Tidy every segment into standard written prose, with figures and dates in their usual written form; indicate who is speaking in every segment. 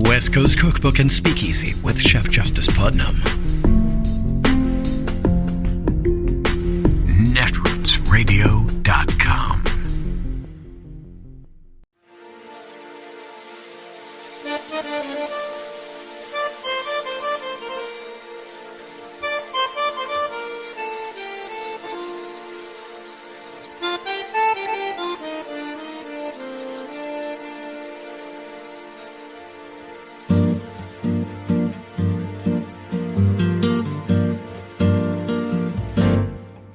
Speaker 1: West Coast Cookbook and Speakeasy with Chef Justice Putnam. Netrootsradio.com.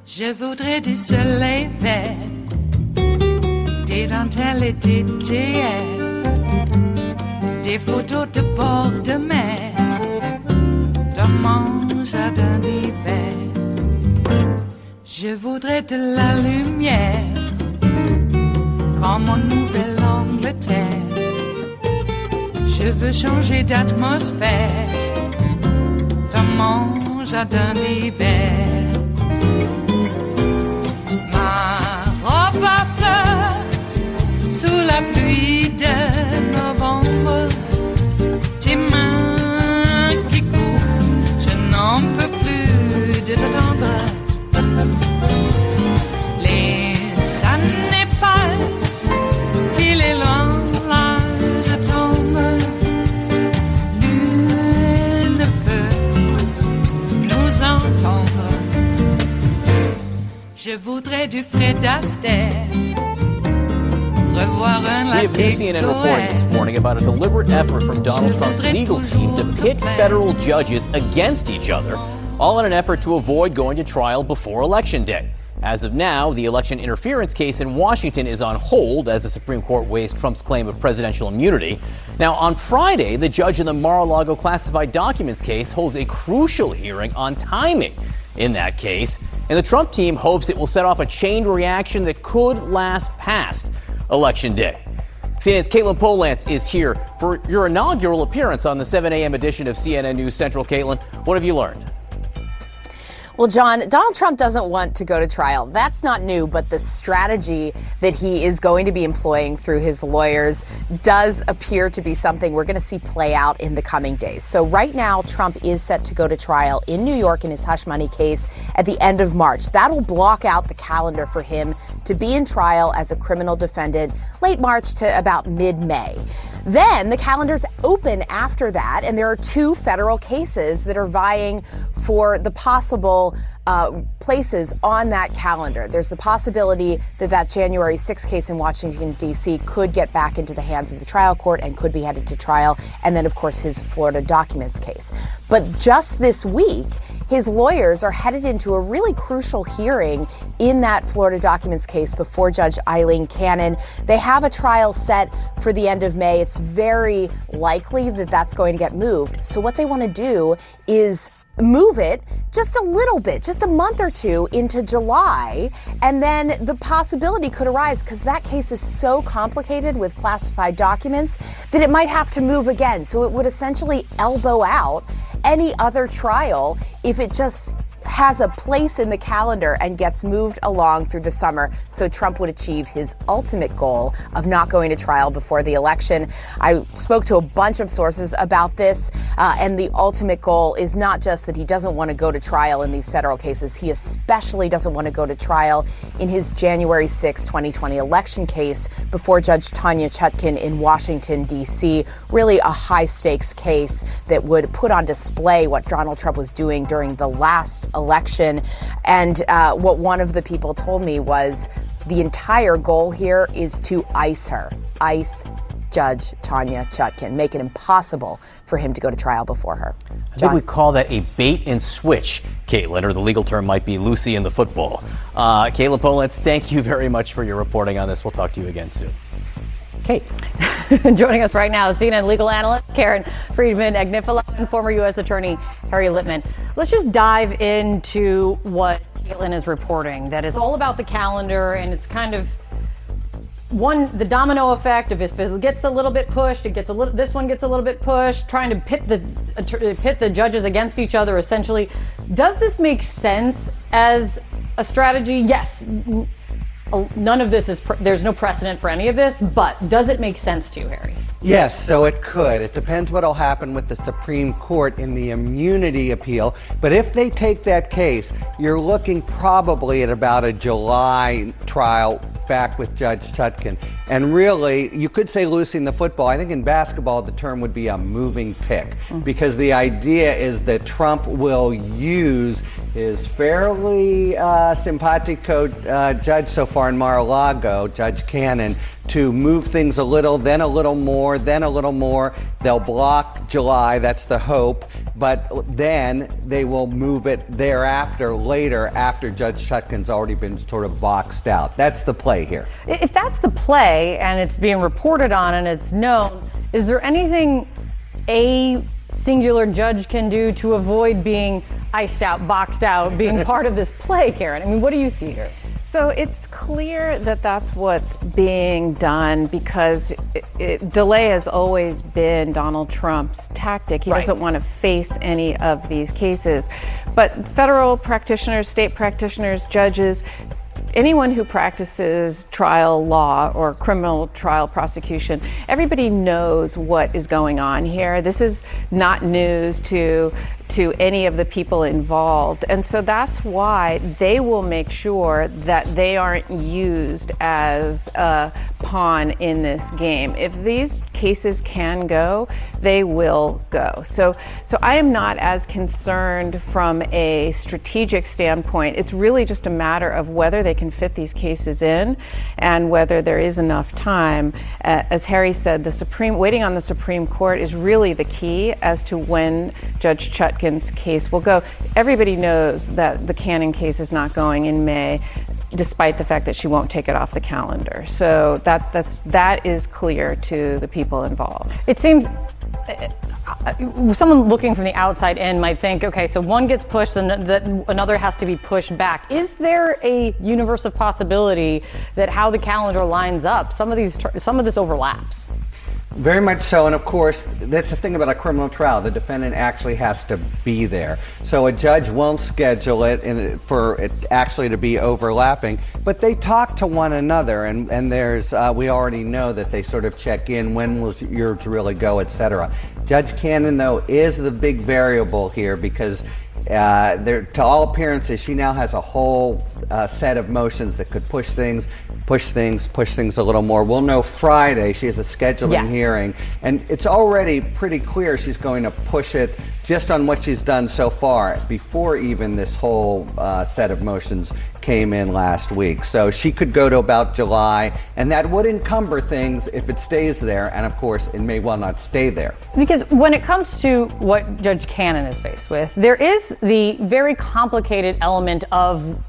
Speaker 2: Je voudrais du soleil vert, des dentelles et des théières, des photos de bord de mer, dans mon jardin d'hiver. Je voudrais de la lumière, comme en Nouvelle-Angleterre. Je veux changer d'atmosphère, dans mon jardin d'hiver. Sous la pluie de novembre, tes mains qui courent, je n'en peux plus de t'attendre. Les années passent, qu'il est loin, là je tombe. Nul ne peut nous entendre. Je voudrais du Fred Astaire.
Speaker 3: We have new CNN reporting this morning about a deliberate effort from Donald Trump's legal team to pit federal judges against each other, all in an effort to avoid going to trial before Election Day. As of now, the election interference case in Washington is on hold as the Supreme Court weighs Trump's claim of presidential immunity. Now, on Friday, the judge in the Mar-a-Lago classified documents case holds a crucial hearing on timing in that case, and the Trump team hopes it will set off a chain reaction that could last past Election Day. CNN's Caitlin Polantz is here for your inaugural appearance on the 7 a.m. edition of CNN News Central. Caitlin, what have you learned?
Speaker 4: Well, John, Donald Trump doesn't want to go to trial. That's not new, but the strategy that he is going to be employing through his lawyers does appear to be something we're going to see play out in the coming days. So right now, Trump is set to go to trial in New York in his hush money case at the end of March. That'll block out the calendar for him to be in trial as a criminal defendant late March to about mid-May. Then the calendar's open after that, and there are two federal cases that are vying for the possible places on that calendar. There's the possibility that that January 6th case in Washington, D.C. could get back into the hands of the trial court and could be headed to trial, and then, of course, his Florida documents case. But just this week, his lawyers are headed into a really crucial hearing in that Florida documents case before Judge Eileen Cannon. They have a trial set for the end of May. It's very likely that that's going to get moved. So what they want to do is move it just a little bit, just a month or two into July, and then the possibility could arise, because that case is so complicated with classified documents, that it might have to move again. So it would essentially elbow out any other trial if it just has a place in the calendar and gets moved along through the summer, so Trump would achieve his ultimate goal of not going to trial before the election. I spoke to a bunch of sources about this, and the ultimate goal is not just that he doesn't want to go to trial in these federal cases. He especially doesn't want to go to trial in his January 6, 2020 election case before Judge Tanya Chutkan in Washington, D.C. Really a high-stakes case that would put on display what Donald Trump was doing during the last election. And what one of the people told me was the entire goal here is to ice Judge Tanya Chutkan, make it impossible for him to go to trial before her.
Speaker 3: I think we call that a bait and switch, Caitlin, or the legal term might be Lucy in the football. Caitlin Polantz, thank you very much for your reporting on this. We'll talk to you again soon. Kate.
Speaker 5: Joining us right now, CNN legal analyst Karen Friedman-Agnifilo and former U.S. Attorney Harry Litman. Let's just dive into what Caitlin is reporting, that it's all about the calendar, and it's kind of the domino effect of if it gets a little bit pushed, this one gets a little bit pushed, trying to pit the judges against each other, essentially. Does this make sense as a strategy? Yes. none of this is, there's no precedent for any of this, but does it make sense to you, Harry?
Speaker 6: Yes, so it could. It depends what'll happen with the Supreme Court in the immunity appeal. But if they take that case, you're looking probably at about a July trial back with Judge Chutkan. And really, you could say loosing the football. I think in basketball, the term would be a moving pick, because the idea is that Trump will use his fairly simpatico judge so far in Mar-a-Lago, Judge Cannon, to move things a little, then a little more, then a little more. They'll block July, that's the hope, but then they will move it thereafter, later, after Judge Chutkan's already been sort of boxed out. That's the play here.
Speaker 5: If that's the play, and it's being reported on and it's known, is there anything a singular judge can do to avoid being iced out, boxed out, being part of this play, Karen? I mean, what do you see here?
Speaker 4: So it's clear that that's what's being done, because delay has always been Donald Trump's tactic. He doesn't want to face any of these cases. But federal practitioners, state practitioners, judges, anyone who practices trial law or criminal trial prosecution, everybody knows what is going on here. This is not news to any of the people involved. And so that's why they will make sure that they aren't used as a pawn in this game. If these cases can go, they will go. So I am not as concerned from a strategic standpoint. It's really just a matter of whether they can fit these cases in and whether there is enough time. As Harry said, waiting on the Supreme Court is really the key as to when Judge Chutkan's case will go. Everybody knows that the Cannon case is not going in May, despite the fact that she won't take it off the calendar. So that is clear to the people involved.
Speaker 5: It seems someone looking from the outside in might think, okay, so one gets pushed and another has to be pushed back. Is there a universe of possibility that how the calendar lines up, some of this overlaps?
Speaker 6: Very much so, and of course, that's the thing about a criminal trial. The defendant actually has to be there. So a judge won't schedule it for it actually to be overlapping, but they talk to one another, and there's, we already know that they sort of check in, when will yours really go, etc. Judge Cannon, though, is the big variable here, because to all appearances, she now has a whole set of motions that could push things a little more. We'll know Friday. She has a scheduling hearing, and it's already pretty clear she's going to push it just on what she's done so far, before even this whole set of motions came in last week. So she could go to about July, and that would encumber things if it stays there, and of course it may well not stay there.
Speaker 5: Because when it comes to what Judge Cannon is faced with, there is the very complicated element of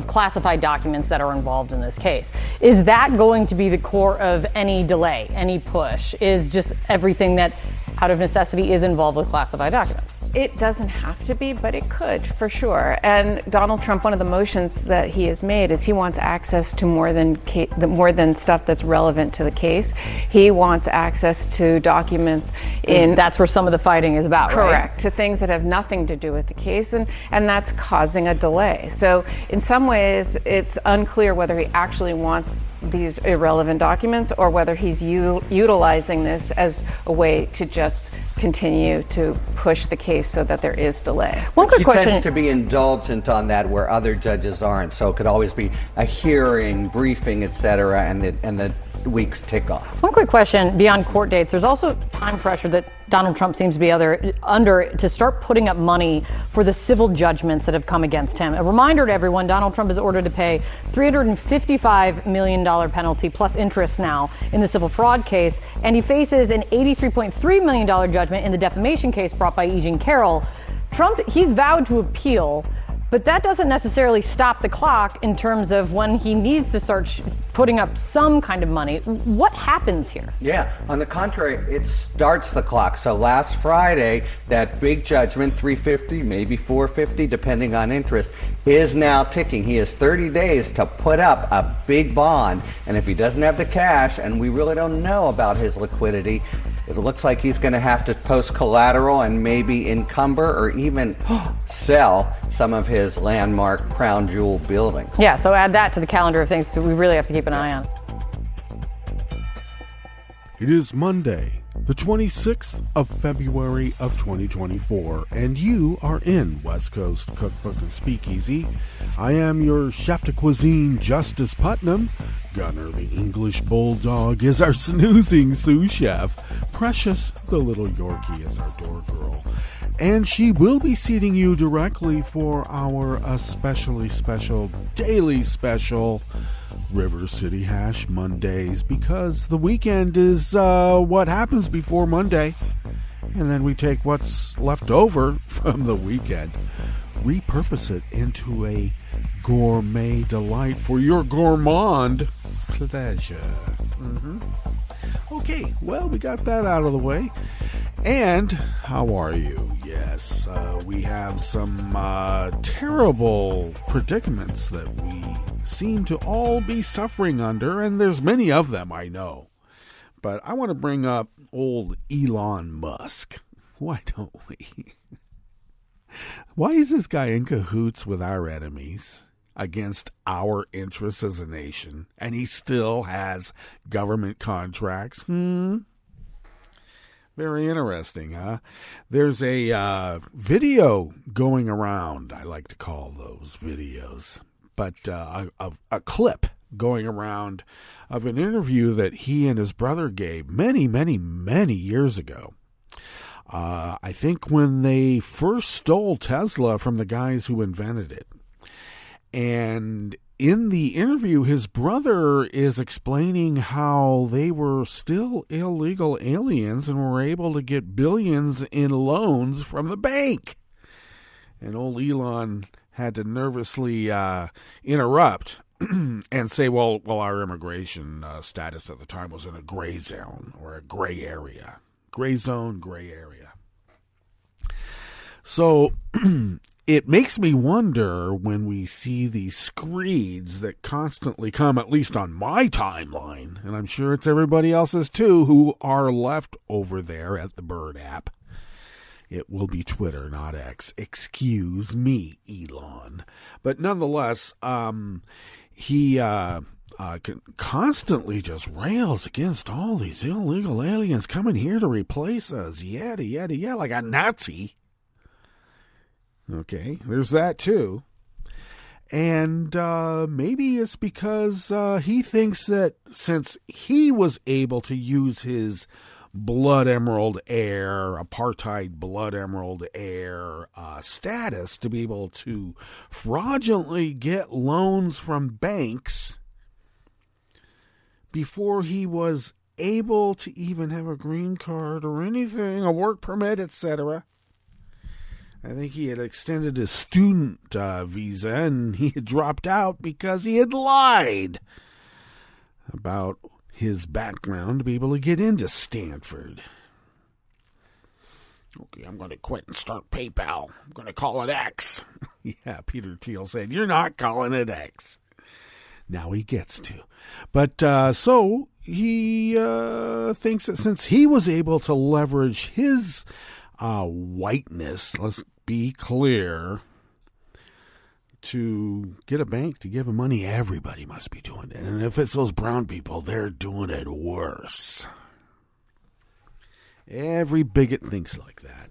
Speaker 5: classified documents that are involved in this case. Is that going to be the core of any delay, any push? Is just everything that out of necessity is involved with classified documents?
Speaker 4: It doesn't have to be, but it could, for sure. And Donald Trump, one of the motions that he has made is he wants access to more than stuff that's relevant to the case. He wants access to documents
Speaker 5: that's where some of the fighting is about,
Speaker 4: correct,
Speaker 5: right?
Speaker 4: to things that have nothing to do with the case, and that's causing a delay. So in some ways, it's unclear whether he actually wants these irrelevant documents or whether he's utilizing this as a way to just continue to push the case so that there is delay.
Speaker 5: One quick question.
Speaker 6: He tends to be indulgent on that where other judges aren't, so it could always be a hearing, briefing, etc., and the weeks tick off.
Speaker 5: One quick question beyond court dates. There's also time pressure that Donald Trump seems to be under to start putting up money for the civil judgments that have come against him. A reminder to everyone, Donald Trump is ordered to pay $355 million penalty plus interest now in the civil fraud case, and he faces an $83.3 million judgment in the defamation case brought by E. Jean Carroll. Trump, he's vowed to appeal, but that doesn't necessarily stop the clock in terms of when he needs to start putting up some kind of money. What happens here?
Speaker 6: Yeah, on the contrary, it starts the clock. So last Friday, that big judgment, $350, maybe $450, depending on interest, is now ticking. He has 30 days to put up a big bond, and if he doesn't have the cash, and we really don't know about his liquidity, It looks like he's going to have to post collateral and maybe encumber or even sell some of his landmark crown jewel buildings.
Speaker 5: Yeah, so add that to the calendar of things we really have to keep an eye on.
Speaker 7: It is Monday, the 26th of February of 2024, and you are in West Coast Cookbook and Speakeasy. I am your chef de cuisine, Justice Putnam. Gunner, the English bulldog, is our snoozing sous chef. Precious, the little Yorkie, is our door girl. And she will be seating you directly for our especially special, daily special River City Hash Mondays, because the weekend is what happens before Monday, and then we take what's left over from the weekend, repurpose it into a gourmet delight for your gourmand pleasure. Okay, well, we got that out of the way. And how are you? Yes, we have some terrible predicaments that we seem to all be suffering under, and there's many of them, I know. But I want to bring up old Elon Musk. Why don't we? Why is this guy in cahoots with our enemies against our interests as a nation, and he still has government contracts? Very interesting, huh? There's a video going around. I like to call those videos, but a clip going around of an interview that he and his brother gave many, many, many years ago. I think when they first stole Tesla from the guys who invented it. And in the interview, his brother is explaining how they were still illegal aliens and were able to get billions in loans from the bank. And old Elon had to nervously interrupt and say, well, our immigration status at the time was in a gray zone or a gray area. Gray zone, gray area. So it makes me wonder when we see these screeds that constantly come, at least on my timeline, and I'm sure it's everybody else's too, who are left over there at the Bird app. It will be Twitter, not X. Excuse me, Elon. But nonetheless, he constantly just rails against all these illegal aliens coming here to replace us. Yada, yada, yada, like a Nazi. Okay, there's that too. And maybe it's because he thinks that since he was able to use his blood emerald heir, apartheid blood emerald heir status to be able to fraudulently get loans from banks before he was able to even have a green card or anything, a work permit, etc. I think he had extended his student visa, and he had dropped out because he had lied about his background to be able to get into Stanford. Okay, I'm going to quit and start PayPal. I'm going to call it X. Yeah, Peter Thiel said, you're not calling it X. Now he gets to. But so he thinks that since he was able to leverage his whiteness, let's be clear, to get a bank to give him money, everybody must be doing it. And if it's those brown people, they're doing it worse. Every bigot thinks like that.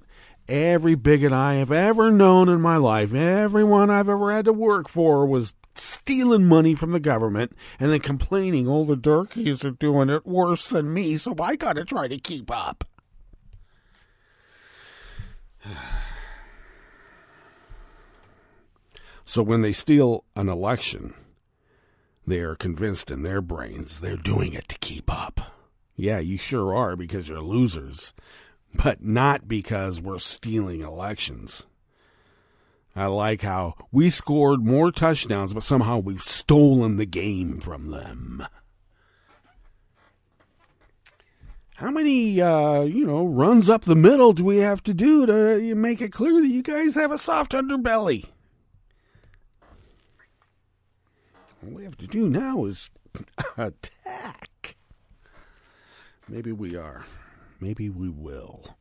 Speaker 7: Every bigot I have ever known in my life, everyone I've ever had to work for was stealing money from the government and then complaining, oh, the darkies are doing it worse than me, so I got to try to keep up. So when they steal an election, they are convinced in their brains they're doing it to keep up. Yeah, you sure are, because you're losers, but not because we're stealing elections. I like how we scored more touchdowns, but somehow we've stolen the game from them. How many, runs up the middle do we have to do to make it clear that you guys have a soft underbelly? All we have to do now is attack. Maybe we are Maybe we will.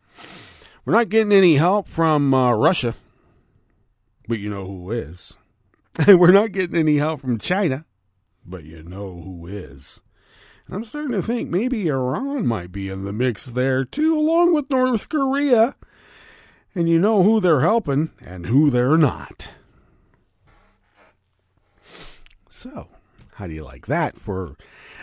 Speaker 7: We're not getting any help from Russia, but you know who is. We're not getting any help from China, but you know who is. And I'm starting to think maybe Iran might be in the mix there too, along with North Korea. And you know who they're helping and who they're not. So, how do you like that for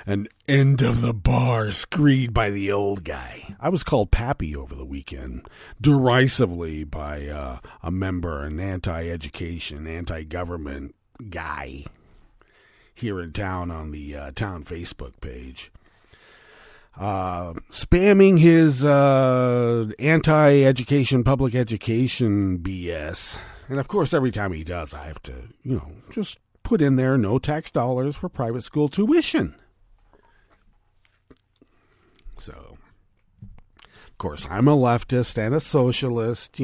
Speaker 7: an end of the bar screed by the old guy? I was called Pappy over the weekend, derisively by a member, an anti-education, anti-government guy here in town on the town Facebook page. Spamming his anti-education, public education BS. And of course, every time he does, I have to, just put in there no tax dollars for private school tuition. So, of course, I'm a leftist and a socialist,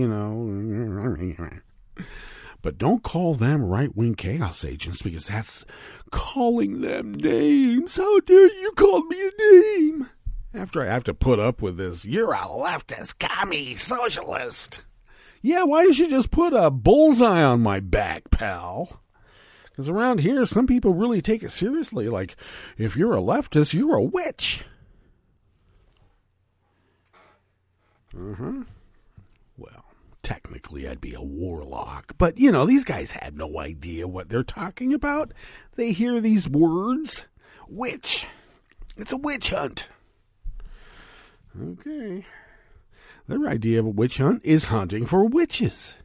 Speaker 7: But don't call them right-wing chaos agents, because that's calling them names. How dare you call me a name? After I have to put up with this, you're a leftist, commie, socialist. Yeah, why didn't you just put a bullseye on my back, pal? Because around here, some people really take it seriously. Like, if you're a leftist, you're a witch. Well, technically, I'd be a warlock. But, these guys had no idea what they're talking about. They hear these words. Witch. It's a witch hunt. Okay. Their idea of a witch hunt is hunting for witches.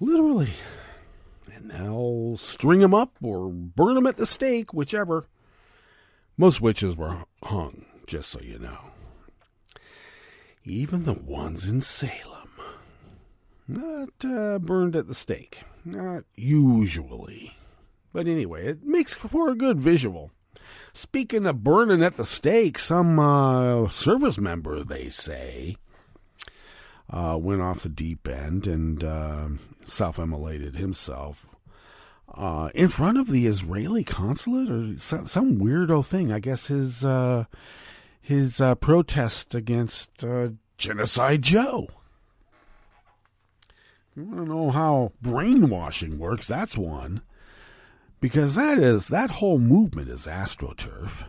Speaker 7: Literally. And they'll string them up or burn them at the stake, whichever. Most witches were hung, just so you know. Even the ones in Salem. Not burned at the stake. Not usually. But anyway, it makes for a good visual. Speaking of burning at the stake, some service member, they say, went off the deep end and self-immolated himself in front of the Israeli consulate, or some weirdo thing. I guess his protest against Genocide Joe. You want to know how brainwashing works? That's one. Because that whole movement is AstroTurf.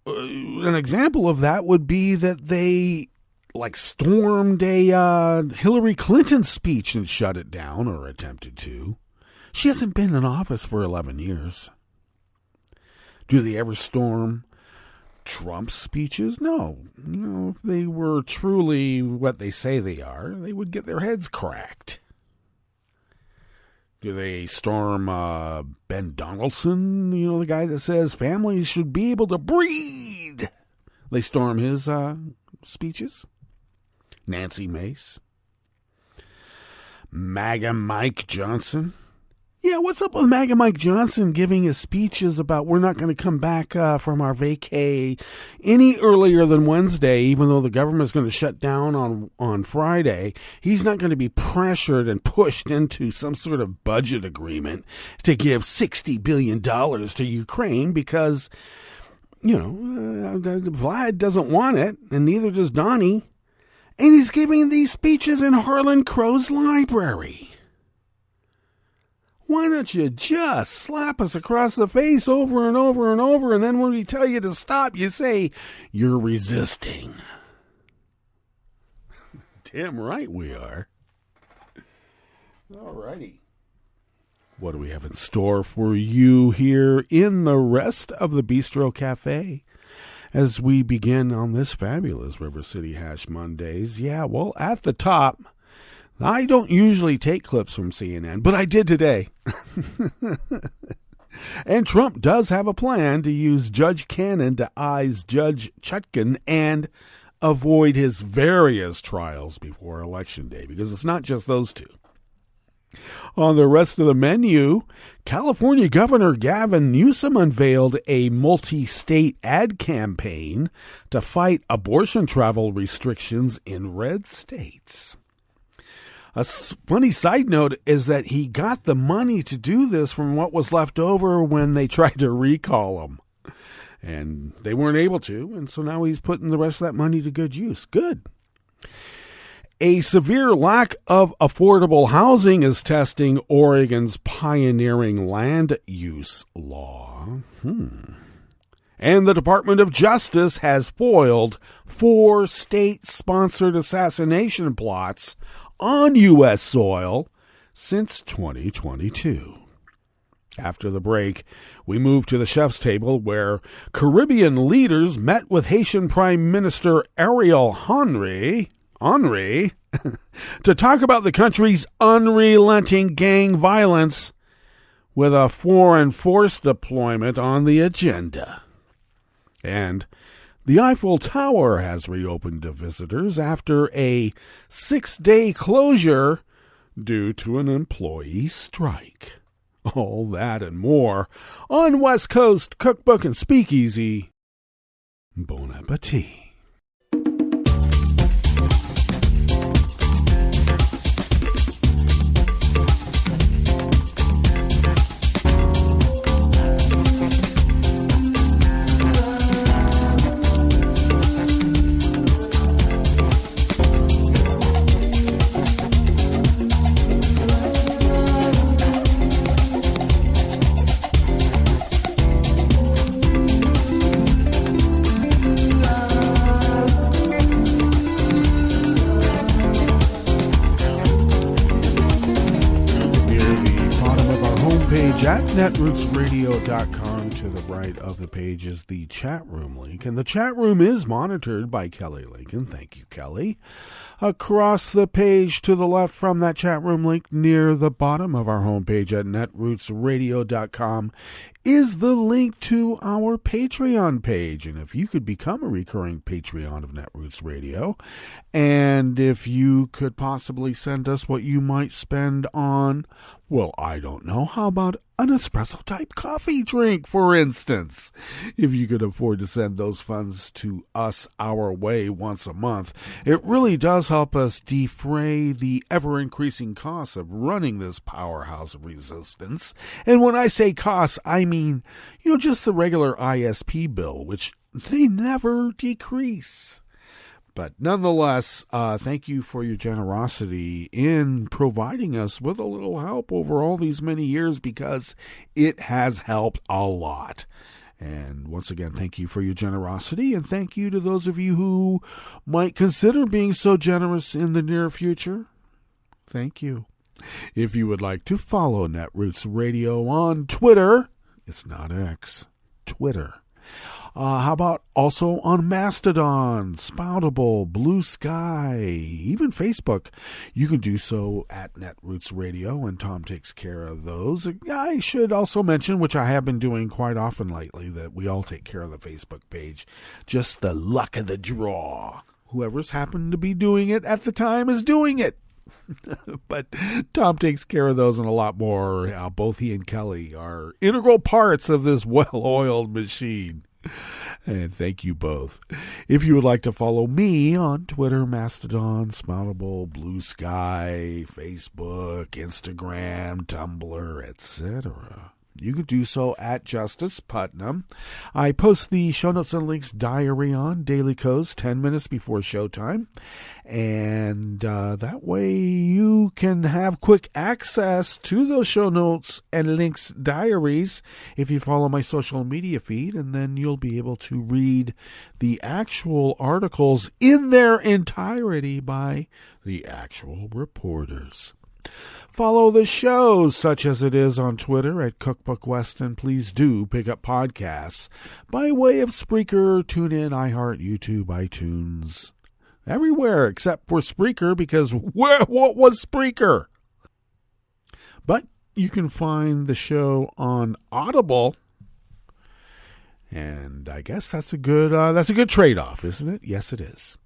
Speaker 7: An example of that would be that they stormed a Hillary Clinton speech and shut it down, or attempted to. She hasn't been in office for 11 years. Do they ever storm Trump's speeches? No. If they were truly what they say they are, they would get their heads cracked. Do they storm Ben Donaldson, the guy that says families should be able to breed? They storm his speeches? Nancy Mace? MAGA Mike Johnson? Yeah, what's up with MAGA Mike Johnson giving his speeches about we're not going to come back from our vacay any earlier than Wednesday, even though the government's going to shut down on Friday? He's not going to be pressured and pushed into some sort of budget agreement to give $60 billion to Ukraine because, Vlad doesn't want it, and neither does Donnie. And he's giving these speeches in Harlan Crow's library. Why don't you just slap us across the face over and over and over, and then when we tell you to stop, you say, you're resisting. Damn right we are. All righty. What do we have in store for you here in the rest of the Bistro Cafe as we begin on this fabulous River City Hash Mondays? Yeah, well, at the top, I don't usually take clips from CNN, but I did today. And Trump does have a plan to use Judge Cannon to eyes Judge Chutkan and avoid his various trials before Election Day, because it's not just those two. On the rest of the menu, California Governor Gavin Newsom unveiled a multi-state ad campaign to fight abortion travel restrictions in red states. A funny side note is that he got the money to do this from what was left over when they tried to recall him. And they weren't able to, and so now he's putting the rest of that money to good use. Good. A severe lack of affordable housing is testing Oregon's pioneering land use law. And the Department of Justice has foiled 4 state-sponsored assassination plots on U.S. soil since 2022. After the break, we move to the chef's table where Caribbean leaders met with Haitian Prime Minister Ariel Henry to talk about the country's unrelenting gang violence with a foreign force deployment on the agenda. And the Eiffel Tower has reopened to visitors after a 6-day closure due to an employee strike. All that and more on West Coast Cookbook and Speakeasy. Bon appetit. At netrootsradio.com, to the right of the page is the chat room link, and the chat room is monitored by Kelly Lincoln. Thank you, Kelly. Across the page to the left from that chat room link, near the bottom of our homepage at netrootsradio.com, is the link to our Patreon page. And if you could become a recurring Patreon of Netroots Radio, and if you could possibly send us what you might spend on, well, I don't know, how about an espresso-type coffee drink, for instance? If you could afford to send those funds to us our way once a month, it really does help us defray the ever-increasing costs of running this powerhouse of resistance. And when I say costs, I mean, just the regular ISP bill, which they never decrease. But nonetheless, thank you for your generosity in providing us with a little help over all these many years, because it has helped a lot. And once again, thank you for your generosity, and thank you to those of you who might consider being so generous in the near future. Thank you. If you would like to follow Netroots Radio on Twitter, it's not X, Twitter. How about also on Mastodon, Spoutable, Blue Sky, even Facebook? You can do so at Netroots Radio, and Tom takes care of those. I should also mention, which I have been doing quite often lately, that we all take care of the Facebook page. Just the luck of the draw. Whoever's happened to be doing it at the time is doing it. But Tom takes care of those and a lot more. Both he and Kelly are integral parts of this well-oiled machine. And thank you both. If you would like to follow me on Twitter, Mastodon, Spoutable, Blue Sky, Facebook, Instagram, Tumblr, etc., you can do so at Justice Putnam. I post the show notes and links diary on Daily Coast 10 minutes before showtime. And that way you can have quick access to those show notes and links diaries if you follow my social media feed. And then you'll be able to read the actual articles in their entirety by the actual reporters. Follow the show, such as it is on Twitter at Cookbook West, and please do pick up podcasts by way of Spreaker, TuneIn, iHeart, YouTube, iTunes, everywhere except for Spreaker, because what was Spreaker? But you can find the show on Audible, and I guess that's a good trade-off, isn't it? Yes, it is.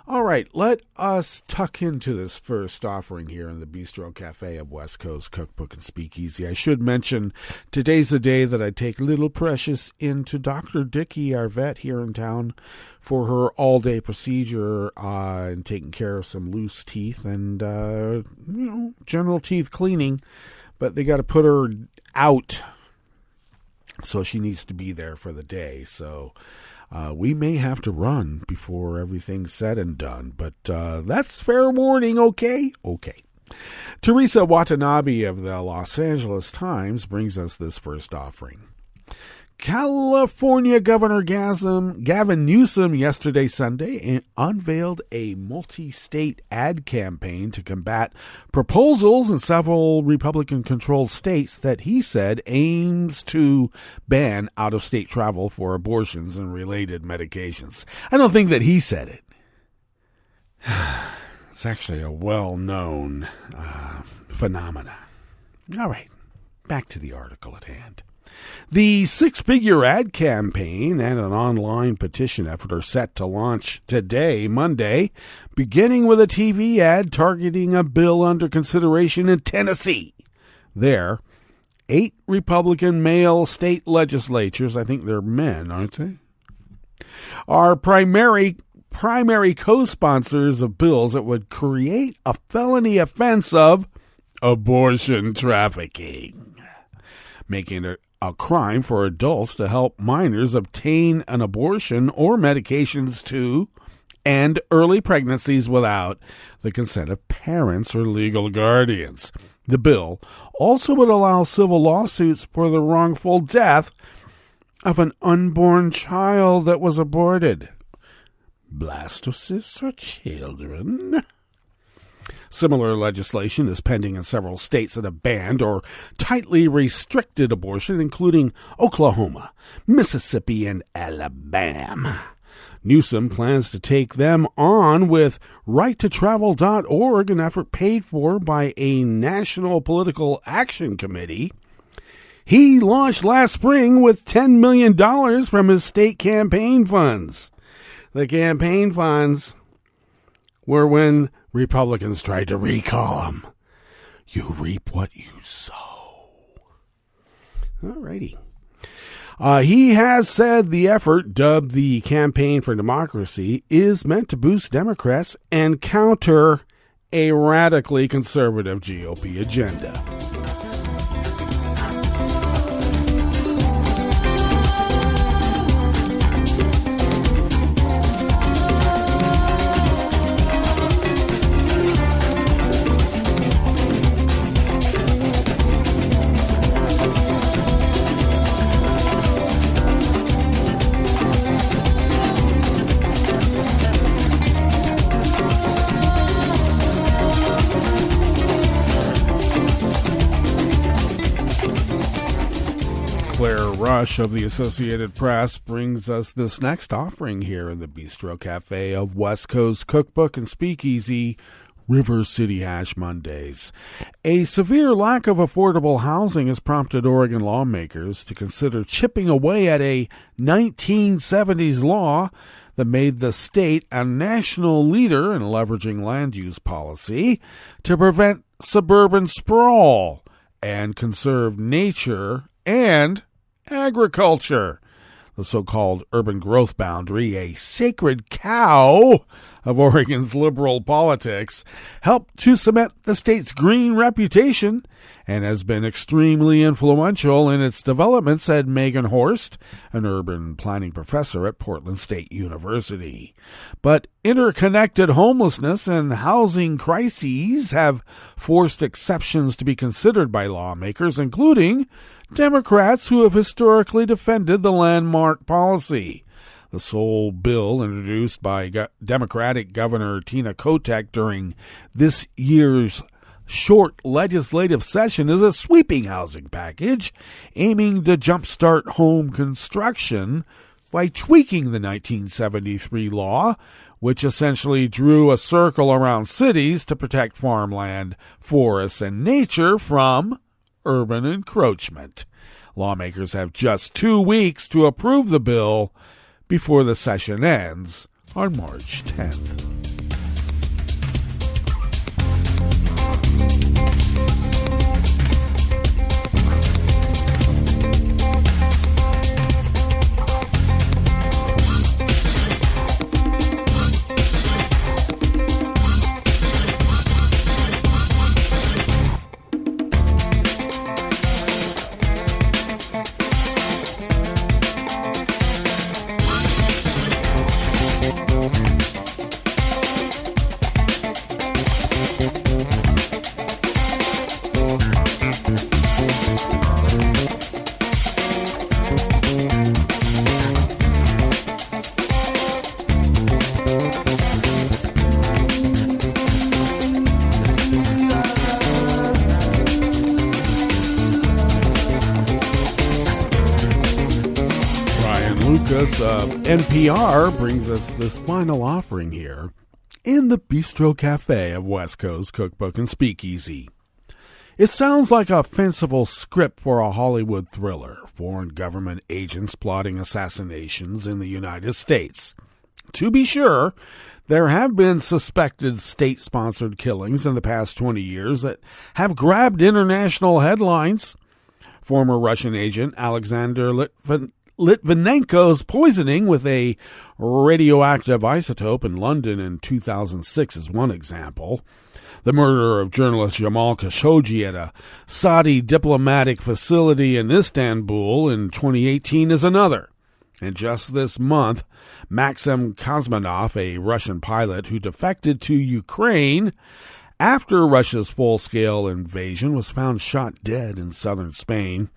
Speaker 7: All right, let us tuck into this first offering here in the Bistro Cafe of West Coast Cookbook and Speakeasy. I should mention, today's the day that I take little Precious into Dr. Dickey, our vet here in town, for her all-day procedure and taking care of some loose teeth and, general teeth cleaning. But they got to put her out. so she needs to be there for the day. So we may have to run before everything's said and done, but that's fair warning, okay? Okay. Teresa Watanabe of the Los Angeles Times brings us this first offering. California Governor Gavin Newsom yesterday, Sunday, unveiled a multi-state ad campaign to combat proposals in several Republican-controlled states that he said aims to ban out-of-state travel for abortions and related medications. I don't think that he said it. It's actually a well-known phenomena. All right, back to the article at hand. The six-figure ad campaign and an online petition effort are set to launch today, Monday, beginning with a TV ad targeting a bill under consideration in Tennessee. There, 8 Republican male state legislatures, I think they're men, aren't they, are primary co-sponsors of bills that would create a felony offense of abortion trafficking, making it a crime for adults to help minors obtain an abortion or medications to end early pregnancies without the consent of parents or legal guardians. The bill also would allow civil lawsuits for the wrongful death of an unborn child that was aborted. Blastocysts are children. Similar legislation is pending in several states that have banned or tightly restricted abortion, including Oklahoma, Mississippi, and Alabama. Newsom plans to take them on with righttotravel.org, an effort paid for by a National Political Action Committee. He launched last spring with $10 million from his state campaign funds. The campaign funds were when Republicans tried to recall him. You reap what you sow. All righty. He has said the effort, dubbed the Campaign for Democracy, is meant to boost Democrats and counter a radically conservative GOP agenda. Rush of the Associated Press brings us this next offering here in the Bistro Cafe of West Coast Cookbook and Speakeasy, River City Hash Mondays. A severe lack of affordable housing has prompted Oregon lawmakers to consider chipping away at a 1970s law that made the state a national leader in leveraging land use policy to prevent suburban sprawl and conserve nature and agriculture. The so-called urban growth boundary, a sacred cow of Oregon's liberal politics, helped to cement the state's green reputation and has been extremely influential in its development, said Megan Horst, an urban planning professor at Portland State University. But interconnected homelessness and housing crises have forced exceptions to be considered by lawmakers, including Democrats who have historically defended the landmark policy. The sole bill introduced by Democratic Governor Tina Kotek during this year's short legislative session is a sweeping housing package aiming to jumpstart home construction by tweaking the 1973 law, which essentially drew a circle around cities to protect farmland, forests, and nature from urban encroachment. Lawmakers have just 2 weeks to approve the bill before the session ends on March 10th. Lucas of NPR brings us this final offering here in the Bistro Cafe of West Coast Cookbook and Speakeasy. It sounds like a fanciful script for a Hollywood thriller, foreign government agents plotting assassinations in the United States. To be sure, there have been suspected state-sponsored killings in the past 20 years that have grabbed international headlines. Former Russian agent Alexander Litvinenko's poisoning with a radioactive isotope in London in 2006 is one example. The murder of journalist Jamal Khashoggi at a Saudi diplomatic facility in Istanbul in 2018 is another. And just this month, Maxim Kosmanov, a Russian pilot who defected to Ukraine after Russia's full-scale invasion, was found shot dead in southern Spain.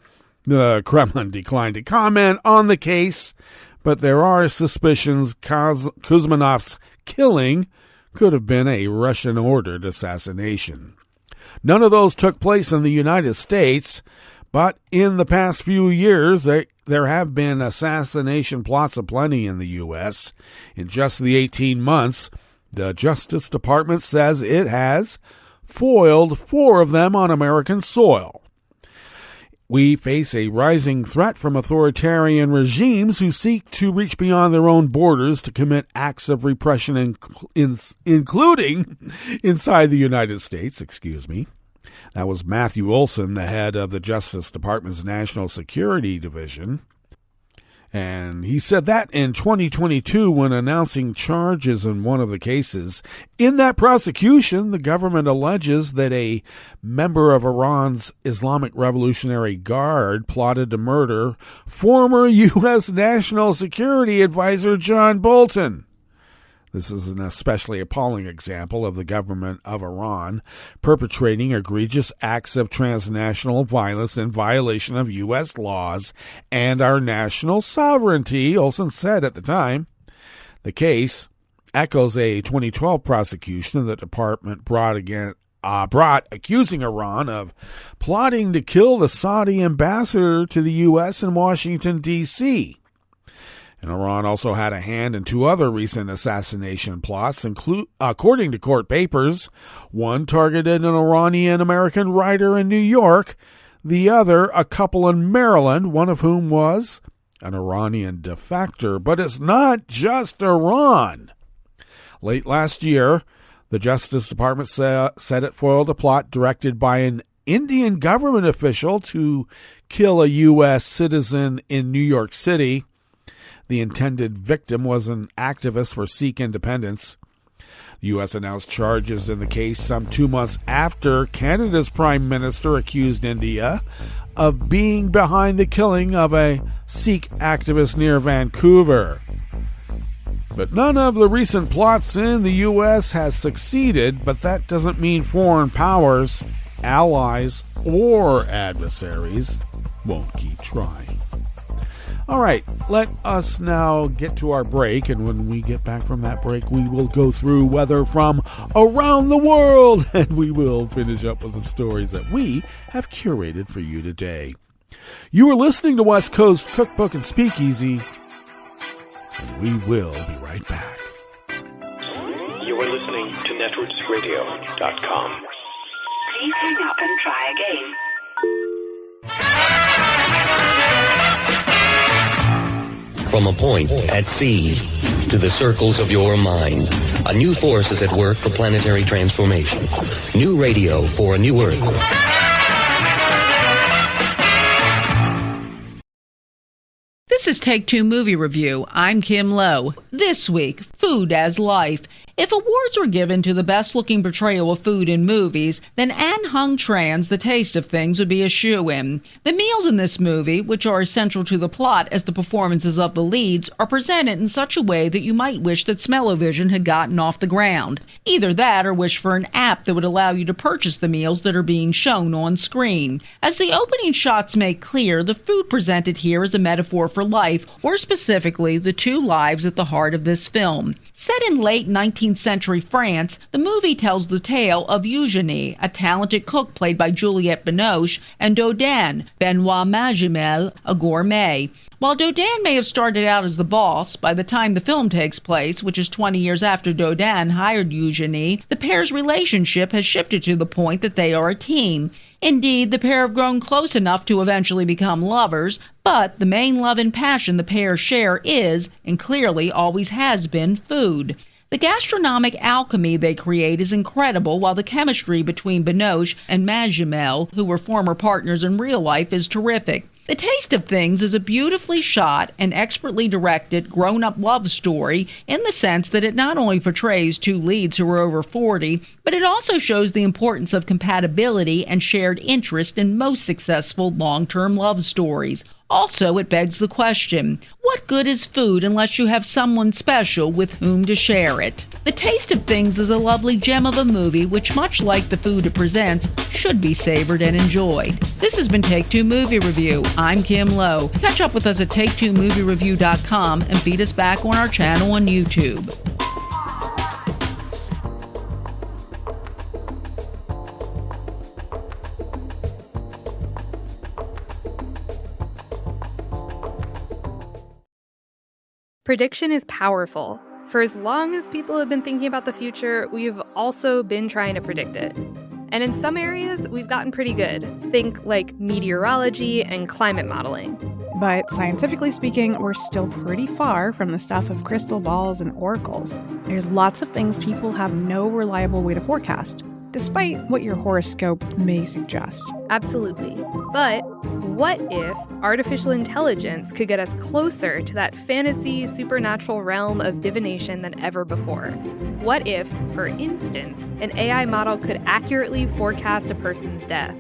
Speaker 7: The Kremlin declined to comment on the case, but there are suspicions Kuzmanov's killing could have been a Russian-ordered assassination. None of those took place in the United States, but in the past few years, there have been assassination plots aplenty in the U.S. In just the 18 months, the Justice Department says it has foiled 4 of them on American soil. We face a rising threat from authoritarian regimes who seek to reach beyond their own borders to commit acts of repression, including inside the United States. That was Matthew Olson, the head of the Justice Department's National Security Division. And he said that in 2022 when announcing charges in one of the cases. In that prosecution, the government alleges that a member of Iran's Islamic Revolutionary Guard plotted to murder former U.S. National Security Advisor John Bolton. This is an especially appalling example of the government of Iran perpetrating egregious acts of transnational violence in violation of U.S. laws and our national sovereignty, Olson said at the time. The case echoes a 2012 prosecution the department brought accusing Iran of plotting to kill the Saudi ambassador to the U.S. in Washington, D.C., And Iran also had a hand in 2 other recent assassination plots, according to court papers. One targeted an Iranian-American writer in New York, the other a couple in Maryland, one of whom was an Iranian defector. But it's not just Iran. Late last year, the Justice Department said it foiled a plot directed by an Indian government official to kill a U.S. citizen in New York City. The intended victim was an activist for Sikh independence. The U.S. announced charges in the case some 2 months after Canada's Prime Minister accused India of being behind the killing of a Sikh activist near Vancouver. But none of the recent plots in the U.S. has succeeded, but that doesn't mean foreign powers, allies, or adversaries won't keep trying. All right, let us now get to our break, and when we get back from that break, we will go through weather from around the world, and we will finish up with the stories that we have curated for you today. You are listening to West Coast Cookbook and Speakeasy, and we will be right back.
Speaker 8: You are listening to netrootsradio.com.
Speaker 9: Please hang up and try again.
Speaker 10: From a point at sea to the circles of your mind, a new force is at work for planetary transformation. New radio for a new Earth.
Speaker 11: This is Take Two Movie Review. I'm Kim Lowe. This week, food as life. If awards were given to the best-looking portrayal of food in movies, then Anh Hung Tran's The Taste of Things would be a shoo-in. The meals in this movie, which are as central to the plot as the performances of the leads, are presented in such a way that you might wish that Smell-O-Vision had gotten off the ground. Either that or wish for an app that would allow you to purchase the meals that are being shown on screen. As the opening shots make clear, the food presented here is a metaphor for life, or specifically, the 2 lives at the heart of this film. Set in late 19 19th century France, the movie tells the tale of Eugenie, a talented cook played by Juliette Binoche, and Dodin, Benoit Magimel, a gourmet. While Dodin may have started out as the boss, by the time the film takes place, which is 20 years after Dodin hired Eugenie, the pair's relationship has shifted to the point that they are a team. Indeed, the pair have grown close enough to eventually become lovers, but the main love and passion the pair share is, and clearly always has been, food. The gastronomic alchemy they create is incredible, while the chemistry between Binoche and Magimel, who were former partners in real life, is terrific. The Taste of Things is a beautifully shot and expertly directed grown-up love story in the sense that it not only portrays two leads who are over 40, but it also shows the importance of compatibility and shared interest in most successful long-term love stories. Also, it begs the question, what good is food unless you have someone special with whom to share it? The Taste of Things is a lovely gem of a movie which, much like the food it presents, should be savored and enjoyed. This has been Take Two Movie Review. I'm Kim Lowe. Catch up with us at take2moviereview.com and feed us back on our channel on YouTube.
Speaker 12: Prediction is powerful. For as long as people have been thinking about the future, we've also been trying to predict it. And in some areas, we've gotten pretty good. Think like meteorology and climate modeling.
Speaker 13: But scientifically speaking, we're still pretty far from the stuff of crystal balls and oracles. There's lots of things people have no reliable way to forecast, despite what your horoscope may suggest.
Speaker 12: Absolutely. But what if artificial intelligence could get us closer to that fantasy supernatural realm of divination than ever before? What if, for instance, an AI model could accurately forecast a person's death?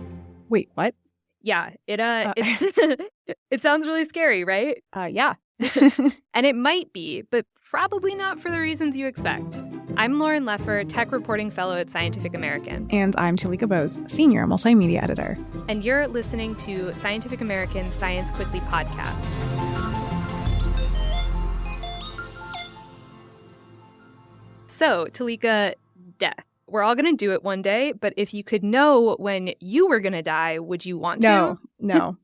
Speaker 13: Wait, what?
Speaker 12: Yeah, it sounds really scary, right?
Speaker 13: Yeah.
Speaker 12: And it might be, but probably not for the reasons you expect. I'm Lauren Leffer, Tech Reporting Fellow at Scientific American.
Speaker 13: And I'm Talika Bose, Senior Multimedia Editor.
Speaker 12: And you're listening to Scientific American's Science Quickly podcast. So, Talika, death. We're all going to do it one day, but if you could know when you were going to die, would you want to?
Speaker 13: No,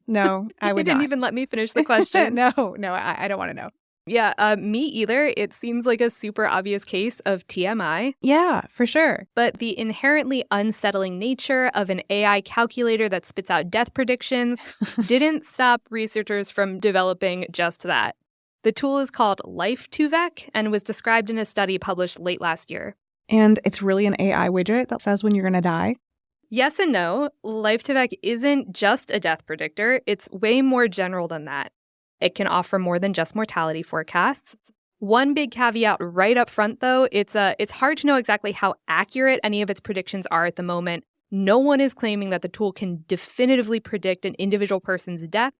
Speaker 13: I would not.
Speaker 12: You didn't even let me finish the question.
Speaker 13: No, I don't want to know.
Speaker 12: Yeah, me either. It seems like a super obvious case of TMI.
Speaker 13: Yeah, for sure.
Speaker 12: But the inherently unsettling nature of an AI calculator that spits out death predictions didn't stop researchers from developing just that. The tool is called Life2Vec and was described in a study published late last year.
Speaker 13: And it's really an AI widget that says when you're going to die?
Speaker 12: Yes and no. Life2Vec isn't just a death predictor. It's way more general than that. It can offer more than just mortality forecasts. One big caveat right up front, though, it's hard to know exactly how accurate any of its predictions are at the moment. No one is claiming that the tool can definitively predict an individual person's death.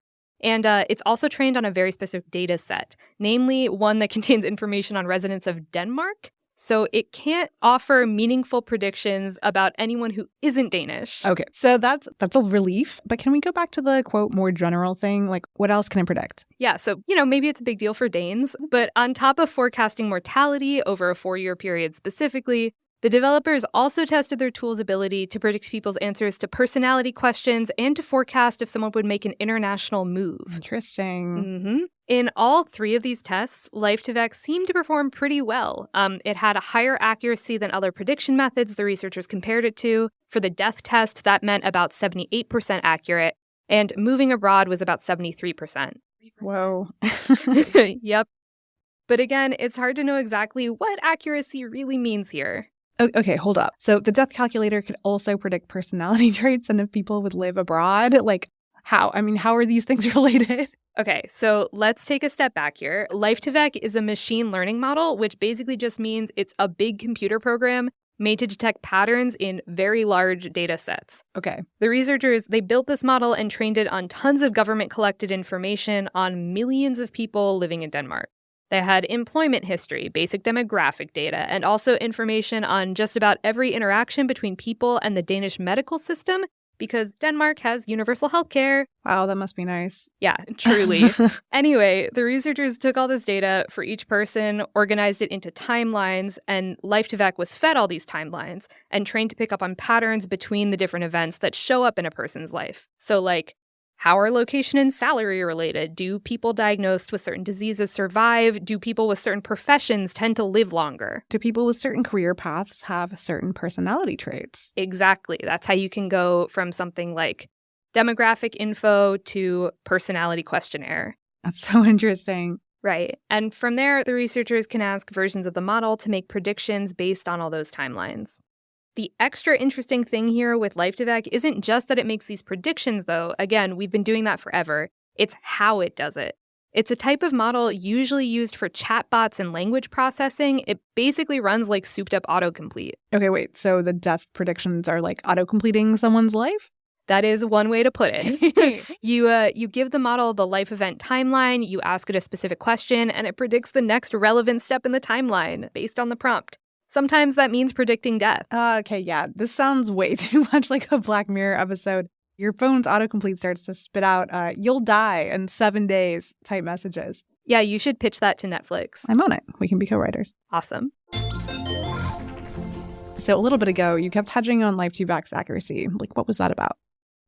Speaker 12: And it's also trained on a very specific data set, namely one that contains information on residents of Denmark. So it can't offer meaningful predictions about anyone who isn't Danish.
Speaker 13: Okay, so that's a relief. But can we go back to the, quote, more general thing? Like, what else can it predict?
Speaker 12: Yeah, so, maybe it's a big deal for Danes. But on top of forecasting mortality over a 4-year period specifically, the developers also tested their tool's ability to predict people's answers to personality questions and to forecast if someone would make an international move.
Speaker 13: Interesting.
Speaker 12: Mm-hmm. In all 3 of these tests, Life2Vec seemed to perform pretty well. It had a higher accuracy than other prediction methods the researchers compared it to. For the death test, that meant about 78% accurate, and moving abroad was about 73%.
Speaker 13: Whoa.
Speaker 12: Yep. But again, it's hard to know exactly what accuracy really means here.
Speaker 13: Okay, hold up. So the death calculator could also predict personality traits and if people would live abroad. Like, how? I mean, how are these things related?
Speaker 12: Okay, so let's take a step back here. Life2Vec is a machine learning model, which basically just means it's a big computer program made to detect patterns in very large data sets.
Speaker 13: Okay.
Speaker 12: The researchers, they built this model and trained it on tons of government-collected information on millions of people living in Denmark. They had employment history, basic demographic data, and also information on just about every interaction between people and the Danish medical system, because Denmark has universal healthcare.
Speaker 13: Wow, that must be nice.
Speaker 12: Yeah, truly. Anyway, the researchers took all this data for each person, organized it into timelines, and Life2Vec was fed all these timelines and trained to pick up on patterns between the different events that show up in a person's life. So like, how are location and salary related? Do people diagnosed with certain diseases survive? Do people with certain professions tend to live longer?
Speaker 13: Do people with certain career paths have certain personality traits?
Speaker 12: Exactly. That's how you can go from something like demographic info to personality questionnaire.
Speaker 13: That's so interesting.
Speaker 12: Right. And from there, the researchers can ask versions of the model to make predictions based on all those timelines. The extra interesting thing here with Life2Vec isn't just that it makes these predictions, though. Again, we've been doing that forever. It's how it does it. It's a type of model usually used for chatbots and language processing. It basically runs like souped-up autocomplete.
Speaker 13: Okay, wait. So the death predictions are like auto-completing someone's life?
Speaker 12: That is one way to put it. You give the model the life event timeline, you ask it a specific question, and it predicts the next relevant step in the timeline based on the prompt. Sometimes that means predicting death.
Speaker 13: Okay, yeah. This sounds way too much like a Black Mirror episode. Your phone's autocomplete starts to spit out, you'll die in 7 days type messages.
Speaker 12: Yeah, you should pitch that to Netflix.
Speaker 13: I'm on it. We can be co-writers.
Speaker 12: Awesome.
Speaker 13: So a little bit ago, you kept touching on Life2Vec's accuracy. Like, what was that about?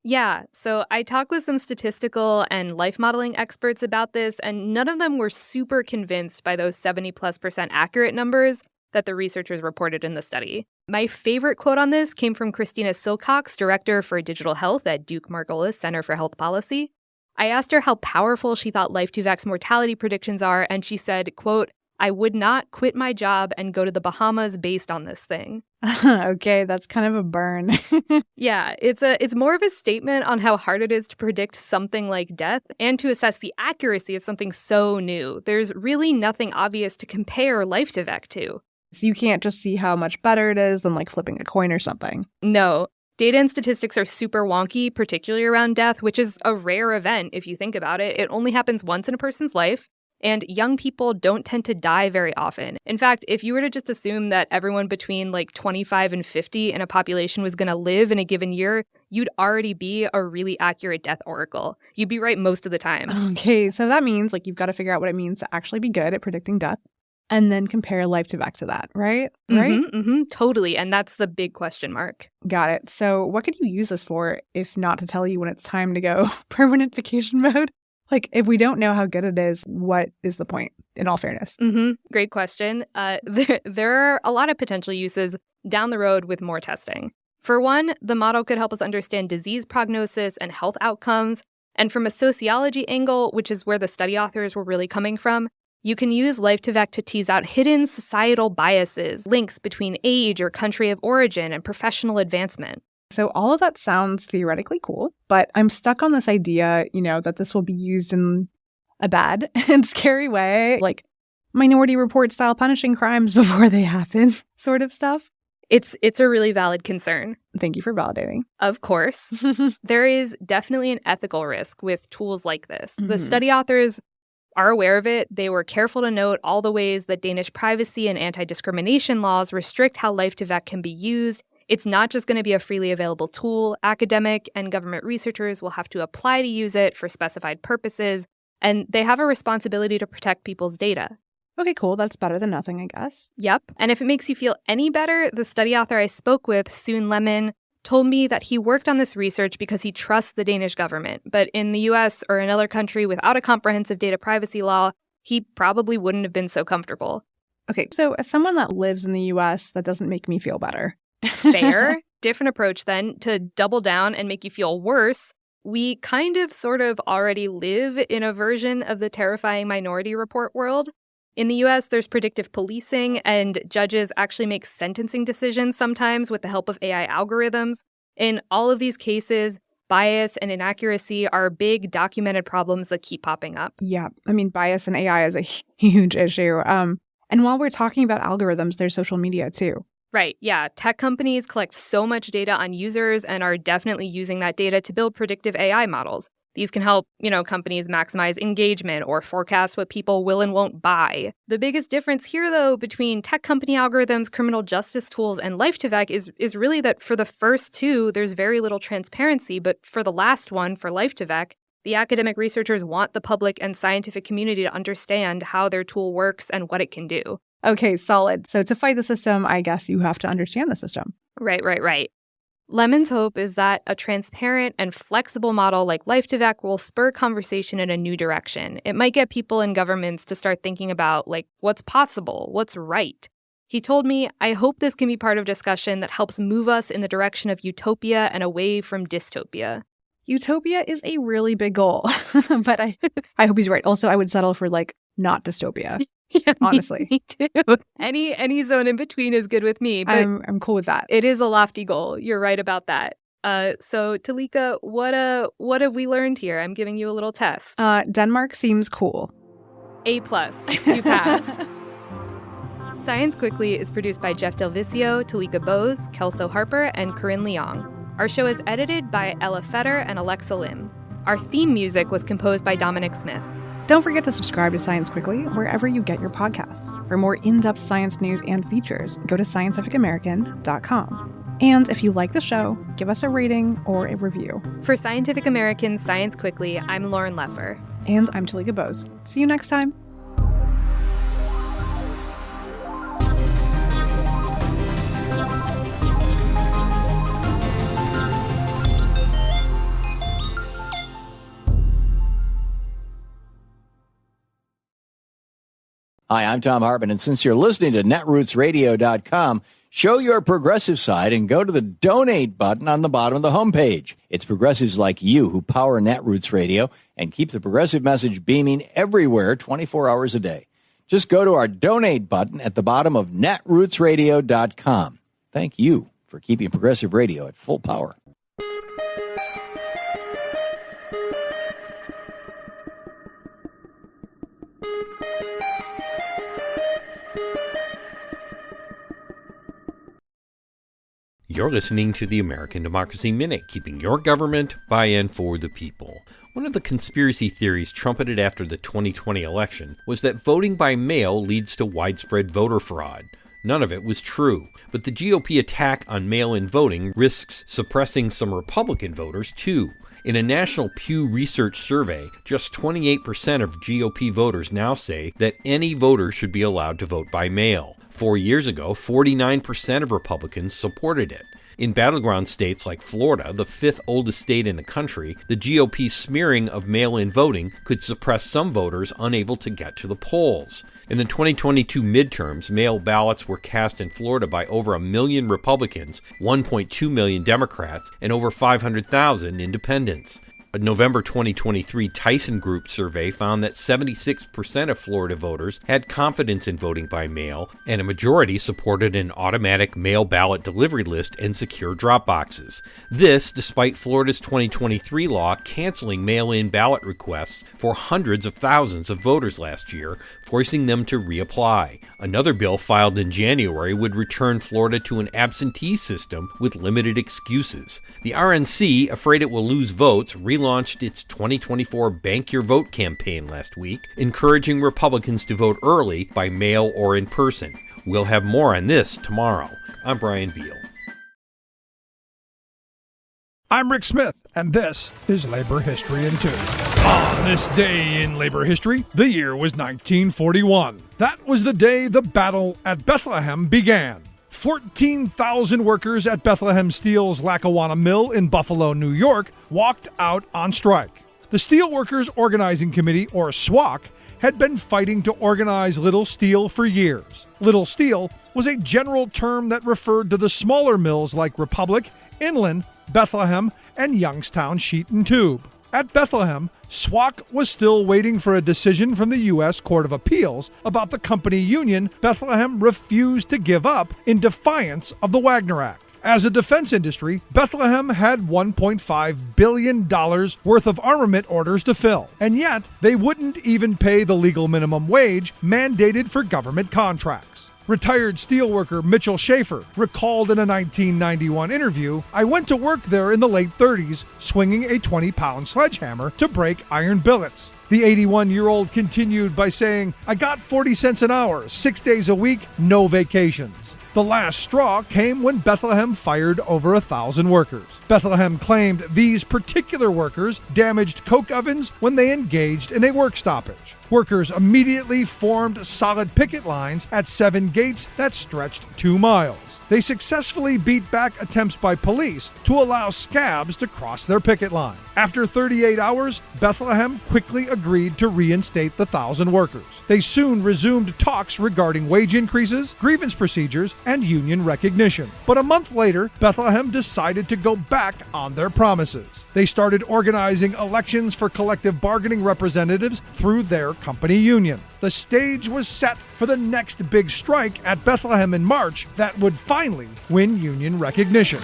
Speaker 12: Yeah, so I talked with some statistical and life modeling experts about this, and none of them were super convinced by those 70+% accurate numbers that the researchers reported in the study. My favorite quote on this came from Christina Silcox, Director for Digital Health at Duke Margolis Center for Health Policy. I asked her how powerful she thought Life2Vec's mortality predictions are, and she said, quote, "I would not quit my job and go to the Bahamas based on this thing."
Speaker 13: Okay, that's kind of a burn.
Speaker 12: Yeah, it's more of a statement on how hard it is to predict something like death and to assess the accuracy of something so new. There's really nothing obvious to compare Life2Vec to.
Speaker 13: So you can't just see how much better it is than like flipping a coin or something.
Speaker 12: No. Data and statistics are super wonky, particularly around death, which is a rare event if you think about it. It only happens once in a person's life, and young people don't tend to die very often. In fact, if you were to just assume that everyone between like 25 and 50 in a population was going to live in a given year, you'd already be a really accurate death oracle. You'd be right most of the time.
Speaker 13: Okay, so that means like you've got to figure out what it means to actually be good at predicting death. And then compare Life2Vec to that, right?
Speaker 12: Totally. And that's the big question mark.
Speaker 13: Got it. So what could you use this for if not to tell you when it's time to go permanent vacation mode? Like, if we don't know how good it is, what is the point, in all fairness?
Speaker 12: Great question. There are a lot of potential uses down the road with more testing. For one, the model could help us understand disease prognosis and health outcomes. And from a sociology angle, which is where the study authors were really coming from, you can use Life2Vec to tease out hidden societal biases, links between age or country of origin, and professional advancement.
Speaker 13: So all of that sounds theoretically cool, but I'm stuck on this idea, that this will be used in a bad and scary way, like Minority Report style punishing crimes before they happen sort of stuff.
Speaker 12: It's a really valid concern.
Speaker 13: Thank you for validating.
Speaker 12: Of course. There is definitely an ethical risk with tools like this. The study authors are aware of it. They were careful to note all the ways that Danish privacy and anti-discrimination laws restrict how Life2Vec can be used. It's not just going to be a freely available tool. Academic and government researchers will have to apply to use it for specified purposes, and they have a responsibility to protect people's data.
Speaker 13: Okay, cool. That's better than nothing, I guess.
Speaker 12: Yep. And if it makes you feel any better, the study author I spoke with, Soon Lemon, told me that he worked on this research because he trusts the Danish government. But in the US or another country without a comprehensive data privacy law, he probably wouldn't have been so comfortable.
Speaker 13: Okay, so as someone that lives in the US, that doesn't make me feel better.
Speaker 12: Fair. Different approach then. To double down and make you feel worse, we kind of sort of already live in a version of the terrifying Minority Report world. In the US, there's predictive policing, and judges actually make sentencing decisions sometimes with the help of AI algorithms. In all of these cases, bias and inaccuracy are big documented problems that keep popping up.
Speaker 13: Yeah, I mean, bias in AI is a huge issue. And while we're talking about algorithms, there's social media too.
Speaker 12: Right, yeah. Tech companies collect so much data on users and are definitely using that data to build predictive AI models. These can help, companies maximize engagement or forecast what people will and won't buy. The biggest difference here, though, between tech company algorithms, criminal justice tools, and Life2Vec is really that for the first two, there's very little transparency. But for the last one, for Life2Vec, the academic researchers want the public and scientific community to understand how their tool works and what it can do.
Speaker 13: Okay, solid. So to fight the system, I guess you have to understand the system.
Speaker 12: Right. Lemon's hope is that a transparent and flexible model like Life2Vec will spur conversation in a new direction. It might get people in governments to start thinking about, what's possible, what's right. He told me, I hope this can be part of discussion that helps move us in the direction of utopia and away from dystopia.
Speaker 13: Utopia is a really big goal, but I hope he's right. Also, I would settle for, not dystopia.
Speaker 12: Yeah,
Speaker 13: honestly.
Speaker 12: Me too. Any zone in between is good with me. But
Speaker 13: I'm cool with that.
Speaker 12: It is a lofty goal. You're right about that. So Talika, what have we learned here? I'm giving you a little test.
Speaker 13: Denmark seems cool.
Speaker 12: A+. You passed. Science Quickly is produced by Jeff Delvicio, Talika Bose, Kelso Harper, and Corinne Leong. Our show is edited by Ella Fetter and Alexa Lim. Our theme music was composed by Dominic Smith.
Speaker 13: Don't forget to subscribe to Science Quickly wherever you get your podcasts. For more in-depth science news and features, go to scientificamerican.com. And if you like the show, give us a rating or a review.
Speaker 12: For Scientific American's Science Quickly, I'm Lauren Leffer.
Speaker 13: And I'm Talika Bose. See you next time.
Speaker 3: Hi, I'm Tom Hartman, and since you're listening to netrootsradio.com, show your progressive side and go to the donate button on the bottom of the homepage. It's progressives like you who power Netroots Radio and keep the progressive message beaming everywhere 24 hours a day. Just go to our donate button at the bottom of netrootsradio.com. Thank you for keeping progressive radio at full power.
Speaker 14: You're listening to the American Democracy Minute, keeping your government by and for the people. One of the conspiracy theories trumpeted after the 2020 election was that voting by mail leads to widespread voter fraud. None of it was true, but the GOP attack on mail-in voting risks suppressing some Republican voters, too. In a national Pew Research survey, just 28% of GOP voters now say that any voter should be allowed to vote by mail. 4 years ago, 49% of Republicans supported it. In battleground states like Florida, the fifth oldest state in the country, the GOP's smearing of mail-in voting could suppress some voters unable to get to the polls. In the 2022 midterms, mail ballots were cast in Florida by over 1 million Republicans, 1.2 million Democrats, and over 500,000 independents. A November 2023 Tyson Group survey found that 76% of Florida voters had confidence in voting by mail, and a majority supported an automatic mail ballot delivery list and secure drop boxes. This, despite Florida's 2023 law canceling mail-in ballot requests for hundreds of thousands of voters last year, forcing them to reapply. Another bill filed in January would return Florida to an absentee system with limited excuses. The RNC, afraid it will lose votes, launched its 2024 Bank Your Vote campaign last week, encouraging Republicans to vote early by mail or in person. We'll have more on this tomorrow. I'm Brian Beal.
Speaker 15: I'm Rick Smith, and this is Labor History in 2. On this day in labor history, the year was 1941. That was the day the Battle at Bethlehem began. 14,000 workers at Bethlehem Steel's Lackawanna Mill in Buffalo, New York, walked out on strike. The Steelworkers Organizing Committee, or SWOC, had been fighting to organize Little Steel for years. Little Steel was a general term that referred to the smaller mills like Republic, Inland, Bethlehem, and Youngstown Sheet and Tube. At Bethlehem, SWOC was still waiting for a decision from the U.S. Court of Appeals about the company union Bethlehem refused to give up in defiance of the Wagner Act. As a defense industry, Bethlehem had $1.5 billion worth of armament orders to fill, and yet they wouldn't even pay the legal minimum wage mandated for government contracts. Retired steelworker Mitchell Schaefer recalled in a 1991 interview, "I went to work there in the late 30s, swinging a 20-pound sledgehammer to break iron billets." The 81-year-old continued by saying, "I got 40 cents an hour, 6 days a week, no vacations." The last straw came when Bethlehem fired over 1,000 workers. Bethlehem claimed these particular workers damaged coke ovens when they engaged in a work stoppage. Workers immediately formed solid picket lines at 7 gates that stretched 2 miles. They successfully beat back attempts by police to allow scabs to cross their picket line. After 38 hours, Bethlehem quickly agreed to reinstate the 1,000 workers. They soon resumed talks regarding wage increases, grievance procedures, and union recognition. But a month later, Bethlehem decided to go back on their promises. They started organizing elections for collective bargaining representatives through their company union. The stage was set for the next big strike at Bethlehem in March that would finally win union recognition.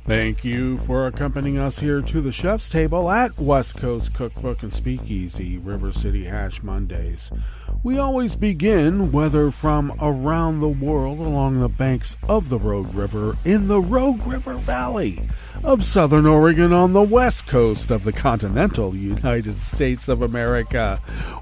Speaker 7: Thank you for accompanying us here to the chef's table at West Coast Cookbook and Speakeasy, River City Hash Mondays. We always begin, whether from around the world, along the banks of the Rogue River, in the Rogue River Valley of Southern Oregon on the west coast of the continental United States of America,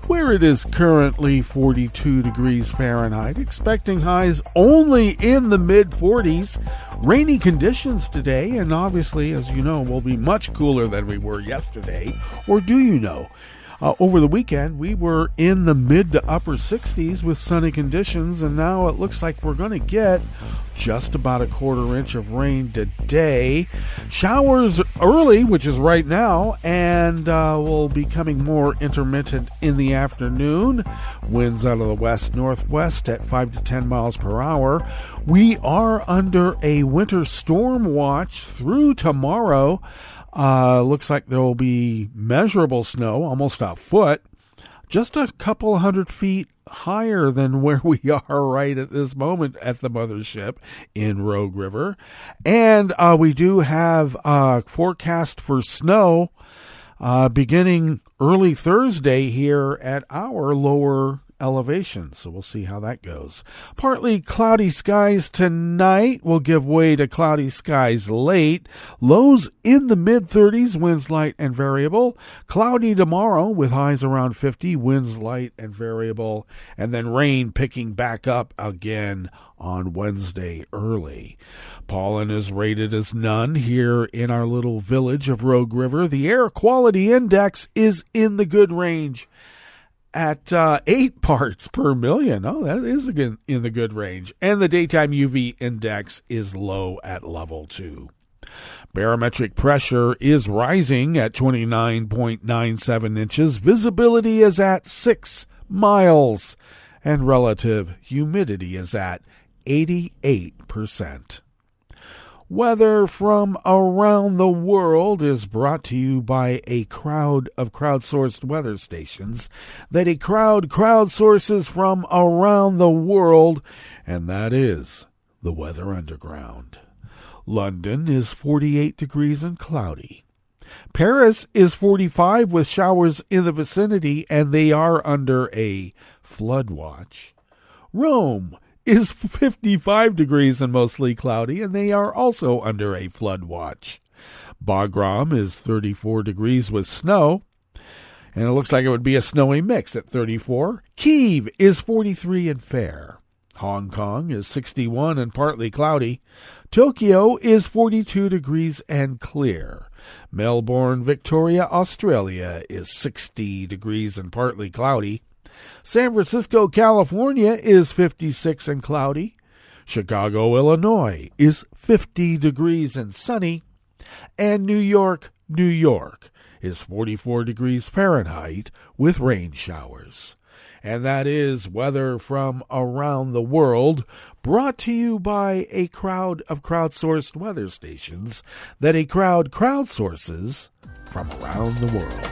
Speaker 7: where it is currently 42 degrees Fahrenheit, expecting highs only in the mid-40s. Rainy conditions today, and obviously, as you know, will be much cooler than we were yesterday. Or do you know? Over the weekend, we were in the mid to upper 60s with sunny conditions, and now it looks like we're going to get just about a quarter inch of rain today. Showers early, which is right now, and will be becoming more intermittent in the afternoon. Winds out of the west-northwest at 5 to 10 miles per hour. We are under a winter storm watch through tomorrow. Looks like there will be measurable snow, almost a foot, just a couple hundred feet higher than where we are right at this moment at the mothership in Rogue River. And we do have forecast for snow beginning early Thursday here at our lower elevation, so we'll see how that goes. Partly cloudy skies tonight will give way to cloudy skies late. Lows in the mid-30s, winds light and variable. Cloudy tomorrow with highs around 50, winds light and variable. And then rain picking back up again on Wednesday early. Pollen is rated as none here in our little village of Rogue River. The air quality index is in the good range at 8 parts per million. Oh, that is again in the good range. And the daytime UV index is low at level 2. Barometric pressure is rising at 29.97 inches. Visibility is at 6 miles. And relative humidity is at 88%. Weather from around the world is brought to you by a crowd of crowdsourced weather stations that a crowd crowdsources from around the world, and that is the Weather Underground. London is 48 degrees and cloudy. Paris is 45 with showers in the vicinity, and they are under a flood watch. Rome is 55 degrees and mostly cloudy, and they are also under a flood watch. Bagram is 34 degrees with snow, and it looks like it would be a snowy mix at 34. Kyiv is 43 and fair. Hong Kong is 61 and partly cloudy. Tokyo is 42 degrees and clear. Melbourne, Victoria, Australia is 60 degrees and partly cloudy. San Francisco, California is 56 and cloudy. Chicago, Illinois is 50 degrees and sunny. And New York, New York is 44 degrees Fahrenheit with rain showers. And that is weather from around the world, brought to you by a crowd of crowdsourced weather stations that a crowd crowdsources from around the world.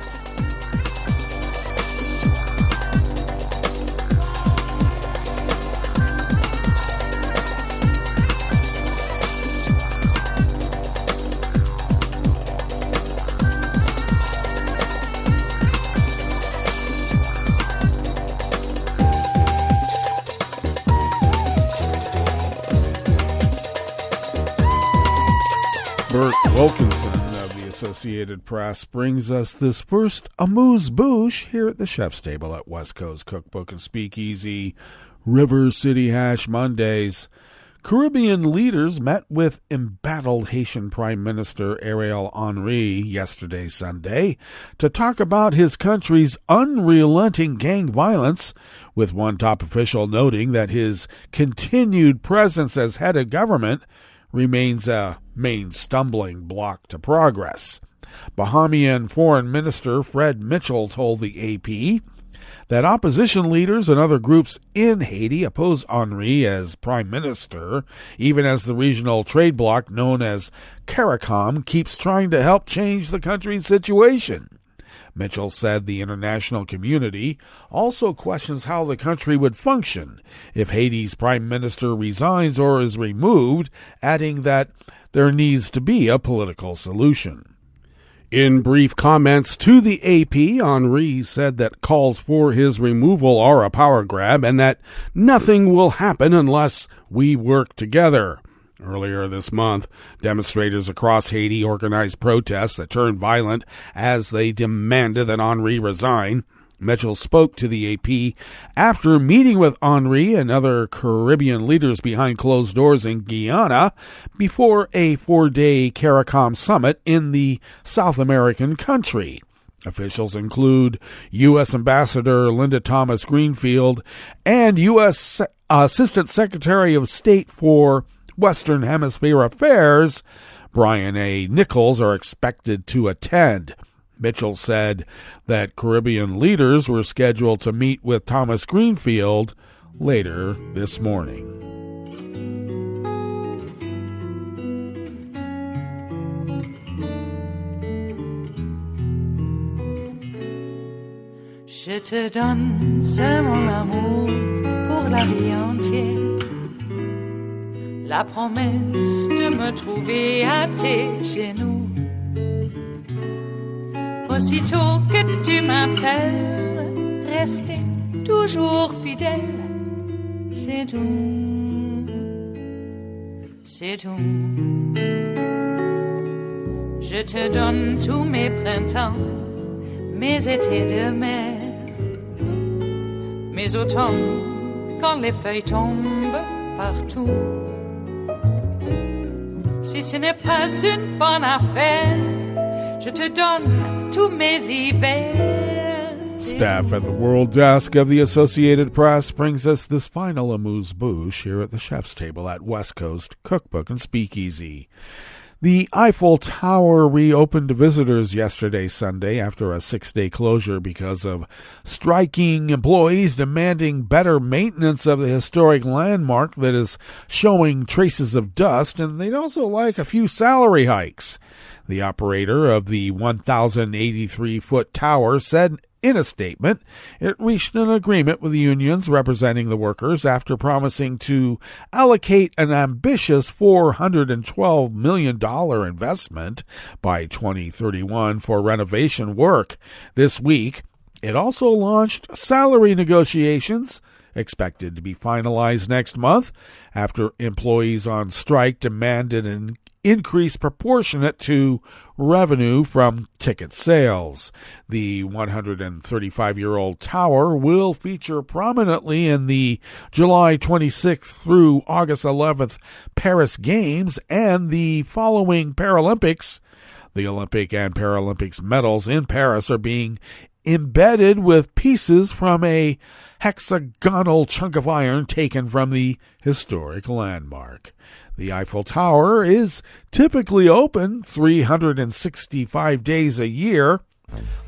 Speaker 7: Bert Wilkinson of the Associated Press brings us this first amuse-bouche here at the Chef's Table at West Coast Cookbook and Speakeasy, River City Hash Mondays. Caribbean leaders met with embattled Haitian Prime Minister Ariel Henry yesterday, Sunday, to talk about his country's unrelenting gang violence, with one top official noting that his continued presence as head of government remains a main stumbling block to progress. Bahamian Foreign Minister Fred Mitchell told the AP that opposition leaders and other groups in Haiti oppose Henry as prime minister, even as the regional trade bloc known as CARICOM keeps trying to help change the country's situation. Mitchell said the international community also questions how the country would function if Haiti's prime minister resigns or is removed, adding that there needs to be a political solution. In brief comments to the AP, Henry said that calls for his removal are a power grab and that nothing will happen unless we work together. Earlier this month, demonstrators across Haiti organized protests that turned violent as they demanded that Henry resign. Mitchell spoke to the AP after meeting with Henry and other Caribbean leaders behind closed doors in Guyana before a 4-day CARICOM summit in the South American country. Officials include U.S. Ambassador Linda Thomas Greenfield and U.S. Assistant Secretary of State for Western Hemisphere Affairs Brian A. Nichols are expected to attend. Mitchell said that Caribbean leaders were scheduled to meet with Thomas Greenfield later this morning.
Speaker 2: Je te donne c'est mon amour pour la vie entière. La promesse de me trouver à tes genoux. Aussitôt que tu m'appelles, rester toujours fidèle. C'est tout, c'est tout. Je te donne tous mes printemps, mes étés de mer, mes automnes quand les feuilles tombent partout. Si ce n'est pas une bonne affaire, je te donne tous mes hivers.
Speaker 7: Staff at the World Desk of the Associated Press brings us this final amuse-bouche here at the Chef's Table at West Coast Cookbook and Speakeasy. The Eiffel Tower reopened to visitors yesterday, Sunday, after a 6-day closure because of striking employees demanding better maintenance of the historic landmark that is showing traces of dust, and they'd also like a few salary hikes. The operator of the 1,083-foot tower said in a statement it reached an agreement with the unions representing the workers after promising to allocate an ambitious $412 million investment by 2031 for renovation work. This week, it also launched salary negotiations expected to be finalized next month after employees on strike demanded an increase proportionate to revenue from ticket sales. The 135-year-old tower will feature prominently in the July 26th through August 11th Paris Games and the following Paralympics. The Olympic and Paralympics medals in Paris are being embedded with pieces from a hexagonal chunk of iron taken from the historic landmark. The Eiffel Tower is typically open 365 days a year,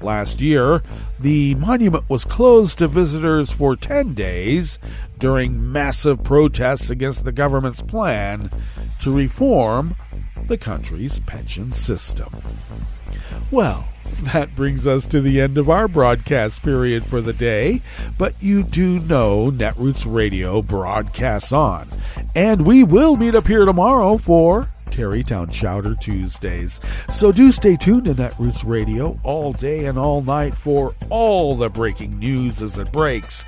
Speaker 7: Last year, the monument was closed to visitors for 10 days during massive protests against the government's plan to reform the country's pension system. Well, that brings us to the end of our broadcast period for the day, but you do know Netroots Radio broadcasts on, and we will meet up here tomorrow for Terrytown Chowder Tuesdays. So do stay tuned to Netroots Radio all day and all night for all the breaking news as it breaks,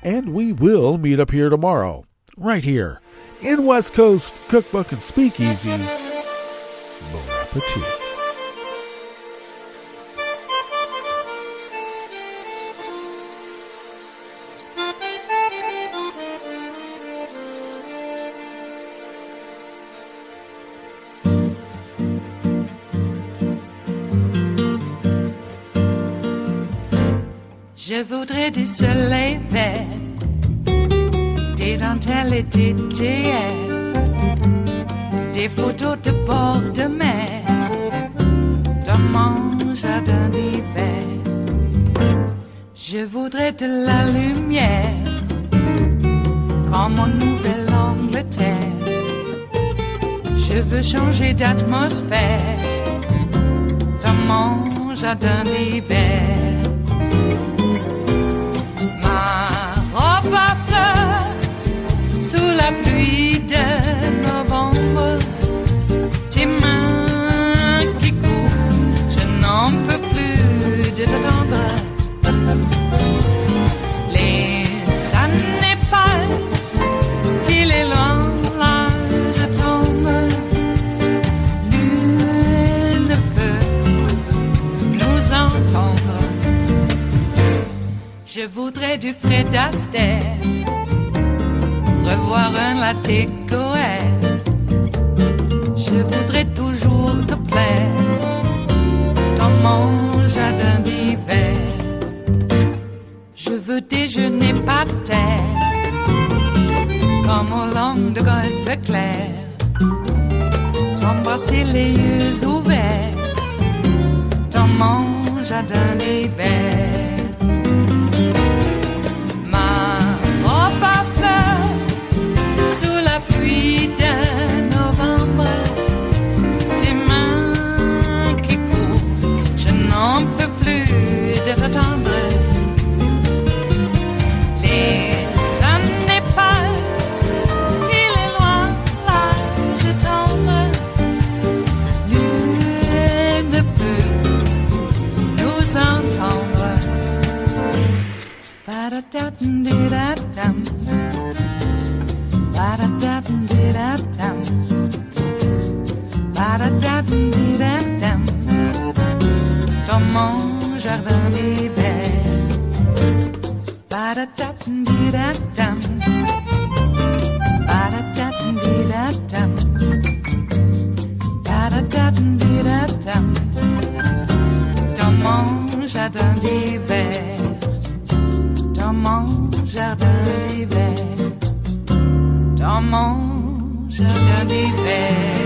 Speaker 7: and we will meet up here tomorrow, right here in West Coast Cookbook and Speakeasy. Bon appetit.
Speaker 2: Je voudrais du soleil vert, des dentelles et des théières, des photos de bord de mer, dans mon jardin d'hiver. Je voudrais de la lumière, comme en Nouvelle-Angleterre. Je veux changer d'atmosphère, dans mon jardin d'hiver. Robe à fleurs sous la pluie de novembre, tes mains qui courent, je n'en peux plus de t'attendre. Les années passent, qu'il est loin, là je tombe. Nul ne peut nous entendre. Je voudrais du Fred Astaire, revoir un latte Goël. Je voudrais toujours te plaire dans mon jardin d'hiver. Je veux déjeuner par terre, comme au long de golfe clair, t'embrasser les yeux ouverts dans mon jardin d'hiver. Pluie de novembre, tes mains qui courent, je n'en peux plus de t'attendre. Les années passent, il est loin, là je tombe. Nul ne peut nous entendre. Ba-da-da-dum-di-da-dum. Ba-da-da-dum-di-da-dum. Ba-da-da-dum-di-da-dum. Dans mon jardin d'hiver. Ba-da-da-dum-di-da-dum. Ba-da-da-dum-di-da-dum. Ba-da-da-dum-di-da-dum. Dans mon jardin d'hiver. Dans mon jardin d'hiver. Dans mon jardin d'hiver.